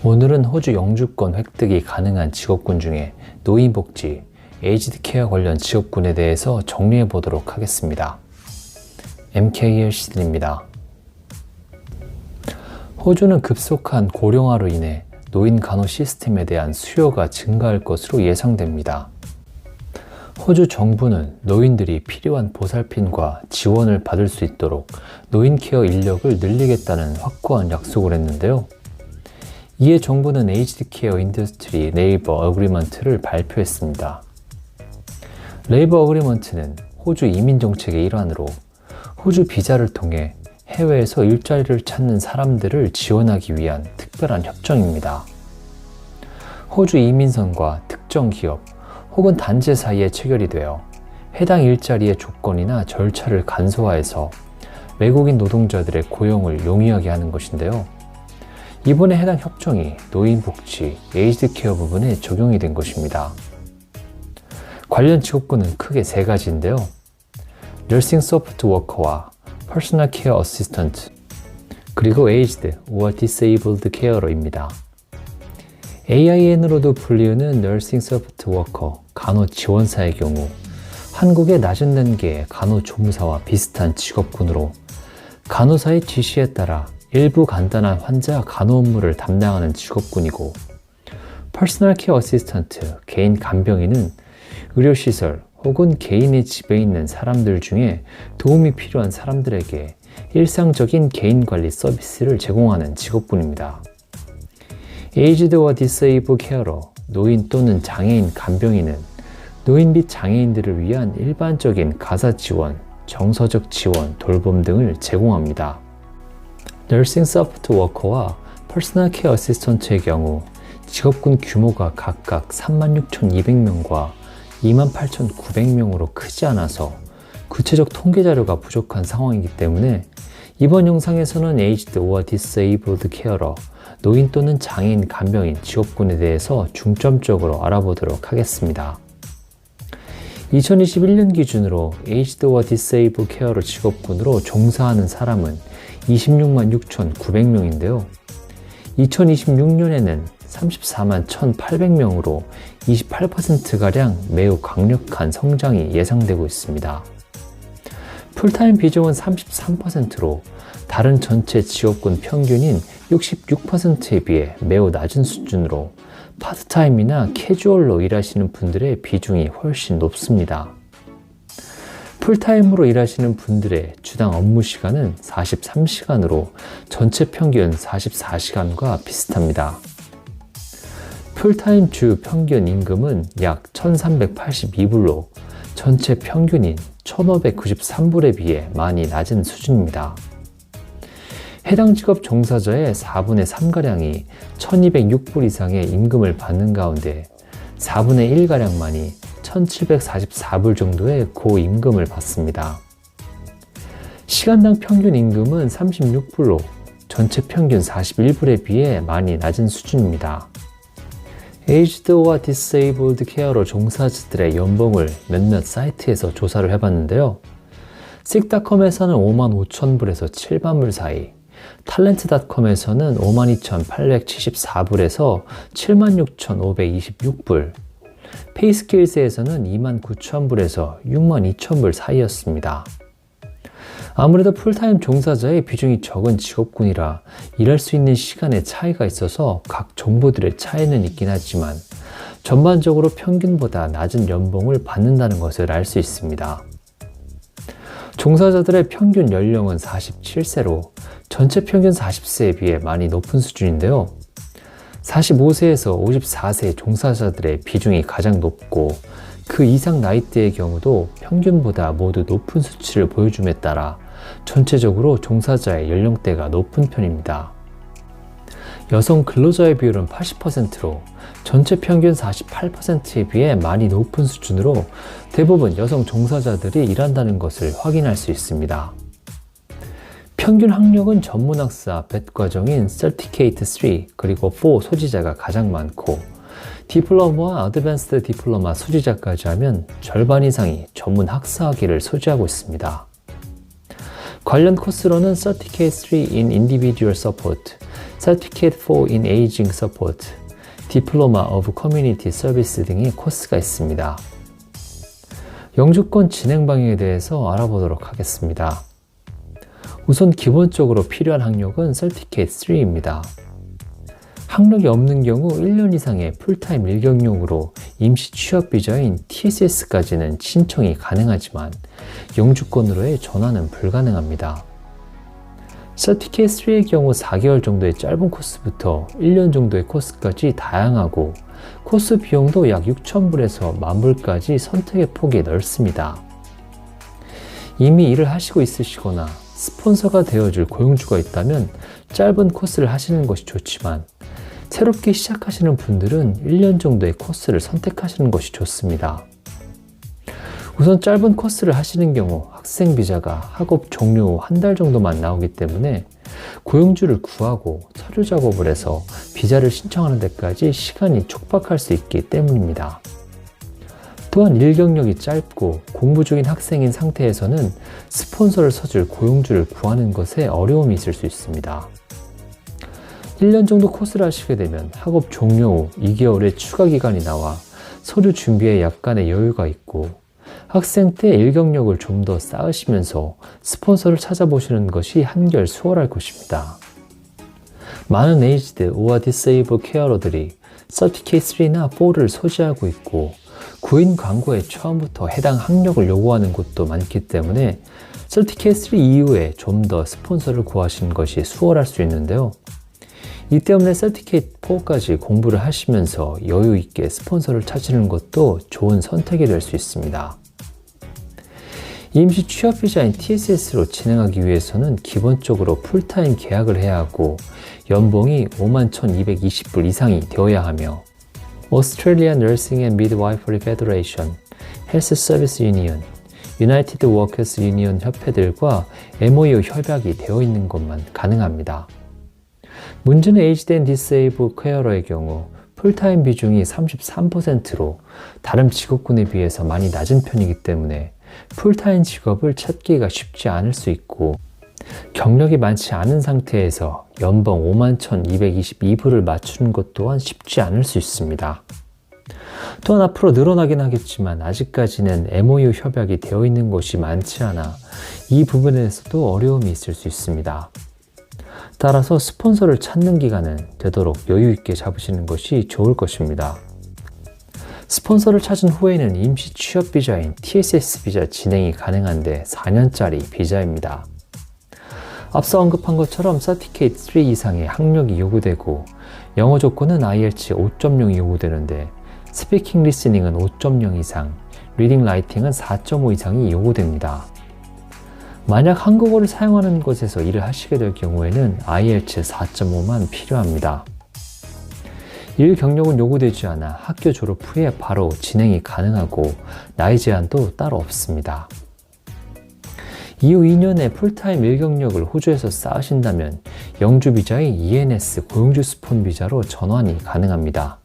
오늘은 호주 영주권 획득이 가능한 직업군 중에 노인복지, 에이지드 케어 관련 직업군에 대해서 정리해 보도록 하겠습니다. MKLC들입니다. 호주는 급속한 고령화로 인해 노인 간호 시스템에 대한 수요가 증가할 것으로 예상됩니다. 호주 정부는 노인들이 필요한 보살핌과 지원을 받을 수 있도록 노인 케어 인력을 늘리겠다는 확고한 약속을 했는데요. 이에 정부는 에이지드 케어 인더스트리 네이버 어그리먼트를 발표했습니다. 네이버 어그리먼트는 호주 이민 정책의 일환으로 호주 비자를 통해 해외에서 일자리를 찾는 사람들을 지원하기 위한 특별한 협정입니다. 호주 이민선과 특정 기업 혹은 단체 사이에 체결이 되어 해당 일자리의 조건이나 절차를 간소화해서 외국인 노동자들의 고용을 용이하게 하는 것인데요. 이번에 해당 협정이 노인복지, 에이지드 케어 부분에 적용이 된 것입니다. 관련 직업군은 크게 세 가지인데요. 너싱 서포트 워커와 퍼스널 케어 어시스턴트, 그리고 에이지드 or 디세이블드 케어러입니다. AIN으로도 불리우는 너싱 서포트 워커, 간호 지원사의 경우 한국의 낮은 단계의 간호조무사와 비슷한 직업군으로 간호사의 지시에 따라 일부 간단한 환자 간호 업무를 담당하는 직업군이고, 퍼스널 케어 어시스턴트, 개인 간병인은 의료시설 혹은 개인의 집에 있는 사람들 중에 도움이 필요한 사람들에게 일상적인 개인관리 서비스를 제공하는 직업군입니다. 에이지드와 디세이블 케어러, 노인 또는 장애인 간병인은 노인 및 장애인들을 위한 일반적인 가사 지원, 정서적 지원, 돌봄 등을 제공합니다. 너싱 서포트 워커와 퍼스널 케어 어시스턴트의 경우 직업군 규모가 각각 36,200명과 28,900명으로 크지 않아서 구체적 통계 자료가 부족한 상황이기 때문에 이번 영상에서는 에이지드 or 디세이블드 케어러, 노인 또는 장애인 간병인 직업군에 대해서 중점적으로 알아보도록 하겠습니다. 2021년 기준으로 에이지드 or 디세이블드 케어러 직업군으로 종사하는 사람은 26만 6,900명인데요. 2026년에는 34만 1,800명으로 28%가량 매우 강력한 성장이 예상되고 있습니다. 풀타임 비중은 33%로 다른 전체 직업군 평균인 66%에 비해 매우 낮은 수준으로 파트타임이나 캐주얼로 일하시는 분들의 비중이 훨씬 높습니다. 풀타임으로 일하시는 분들의 주당 업무 시간은 43시간으로 전체 평균 44시간과 비슷합니다. 풀타임 주 평균 임금은 약 1,382불로 전체 평균인 1,593불에 비해 많이 낮은 수준입니다. 해당 직업 종사자의 4분의 3가량이 1,206불 이상의 임금을 받는 가운데 4분의 1가량만이 1,744불 정도의 고임금을 받습니다. 시간당 평균 임금은 36불로 전체 평균 41불에 비해 많이 낮은 수준입니다. 에이지드 or 디세이블드 케어러 종사자들의 연봉을 몇몇 사이트에서 조사를 해봤는데요. sick.com에서는 55,000불에서 70,000불 사이, 탤런트.com에서는 52,874불에서 76,526불, 페이스킬즈에서는 29,000불에서 62,000불 사이였습니다. 아무래도 풀타임 종사자의 비중이 적은 직업군이라 일할 수 있는 시간의 차이가 있어서 각 정보들의 차이는 있긴 하지만 전반적으로 평균보다 낮은 연봉을 받는다는 것을 알 수 있습니다. 종사자들의 평균 연령은 47세로 전체 평균 40세에 비해 많이 높은 수준인데요. 45세에서 54세 종사자들의 비중이 가장 높고 그 이상 나이대의 경우도 평균보다 모두 높은 수치를 보여줌에 따라 전체적으로 종사자의 연령대가 높은 편입니다. 여성 근로자의 비율은 80%로 전체 평균 48%에 비해 많이 높은 수준으로 대부분 여성 종사자들이 일한다는 것을 확인할 수 있습니다. 평균 학력은 전문학사 벳과정인 Certificate 3 그리고 4 소지자가 가장 많고 디플로마와 어드밴스드 디플로마 소지자까지 하면 절반 이상이 전문 학사학위를 소지하고 있습니다. 관련 코스로는 Certificate 3 in Individual Support, Certificate for in Aging Support, Diploma of Community Service 등의 코스가 있습니다. 영주권 진행 방향에 대해서 알아보도록 하겠습니다. 우선 기본적으로 필요한 학력은 Certificate 3입니다. 학력이 없는 경우 1년 이상의 풀타임 일경력으로 임시 취업 비자인 TSS까지는 신청이 가능하지만 영주권으로의 전환은 불가능합니다. Certificate 3의 경우 4개월 정도의 짧은 코스부터 1년 정도의 코스까지 다양하고 코스 비용도 약 6,000불에서 10,000불까지 선택의 폭이 넓습니다. 이미 일을 하시고 있으시거나 스폰서가 되어줄 고용주가 있다면 짧은 코스를 하시는 것이 좋지만 새롭게 시작하시는 분들은 1년 정도의 코스를 선택하시는 것이 좋습니다. 우선 짧은 코스를 하시는 경우 학생 비자가 학업 종료 후 한 달 정도만 나오기 때문에 고용주를 구하고 서류 작업을 해서 비자를 신청하는 데까지 시간이 촉박할 수 있기 때문입니다. 또한 일경력이 짧고 공부 중인 학생인 상태에서는 스폰서를 써줄 고용주를 구하는 것에 어려움이 있을 수 있습니다. 1년 정도 코스를 하시게 되면 학업 종료 후 2개월의 추가 기간이 나와 서류 준비에 약간의 여유가 있고 학생 때 일경력을 좀 더 쌓으시면서 스폰서를 찾아보시는 것이 한결 수월할 것입니다. 많은 에이지드 or 디세이블 케어러들이 Certificate 3나 4를 소지하고 있고 구인 광고에 처음부터 해당 학력을 요구하는 곳도 많기 때문에 Certificate 3 이후에 좀 더 스폰서를 구하시는 것이 수월할 수 있는데요. 이 때문에 Certificate 4까지 공부를 하시면서 여유 있게 스폰서를 찾으는 것도 좋은 선택이 될 수 있습니다. 임시 취업 비자인 TSS로 진행하기 위해서는 기본적으로 풀타임 계약을 해야 하고 연봉이 51,220불 이상이 되어야 하며 Australian Nursing and Midwifery Federation, Health Service Union, United Workers Union 협회들과 MOU 협약이 되어 있는 것만 가능합니다. 문제는 에이지드 앤 디세이블 케어러의 경우 풀타임 비중이 33%로 다른 직업군에 비해서 많이 낮은 편이기 때문에 풀타임 직업을 찾기가 쉽지 않을 수 있고 경력이 많지 않은 상태에서 연봉 51,222불을 맞추는 것 또한 쉽지 않을 수 있습니다. 또한 앞으로 늘어나긴 하겠지만 아직까지는 MOU 협약이 되어 있는 곳이 많지 않아 이 부분에서도 어려움이 있을 수 있습니다. 따라서 스폰서를 찾는 기간은 되도록 여유 있게 잡으시는 것이 좋을 것입니다. 스폰서를 찾은 후에는 임시 취업 비자인 TSS 비자 진행이 가능한데 4년짜리 비자입니다. 앞서 언급한 것처럼 Certificate 3 이상의 학력이 요구되고 영어 조건은 IELTS 5.0이 요구되는데 스피킹 리스닝은 5.0 이상, 리딩 라이팅은 4.5 이상이 요구됩니다. 만약 한국어를 사용하는 곳에서 일을 하시게 될 경우에는 IELTS 4.5만 필요합니다. 일 경력은 요구되지 않아 학교 졸업 후에 바로 진행이 가능하고 나이 제한도 따로 없습니다. 이후 2년의 풀타임 일경력을 호주에서 쌓으신다면 영주 비자의 ENS 고용주 스폰 비자로 전환이 가능합니다.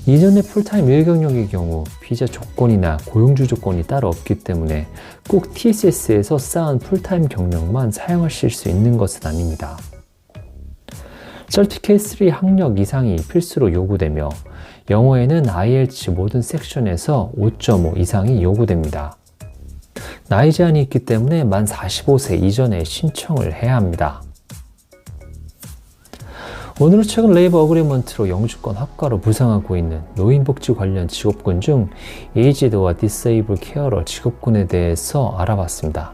2년의 풀타임 일경력의 경우 비자 조건이나 고용주 조건이 따로 없기 때문에 꼭 TSS에서 쌓은 풀타임 경력만 사용하실 수 있는 것은 아닙니다. Certificate 3 학력 이상이 필수로 요구되며 영어에는 IELTS 모든 섹션에서 5.5 이상이 요구됩니다. 나이 제한이 있기 때문에 만 45세 이전에 신청을 해야 합니다. 오늘은 최근 레이버 어그리먼트로 영주권 합과로 부상하고 있는 노인복지 관련 직업군 중 에이지드와 디세이블 케어러 직업군에 대해서 알아봤습니다.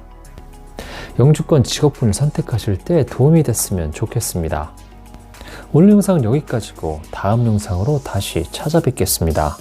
영주권 직업군을 선택하실 때 도움이 됐으면 좋겠습니다. 오늘 영상은 여기까지고 다음 영상으로 다시 찾아뵙겠습니다.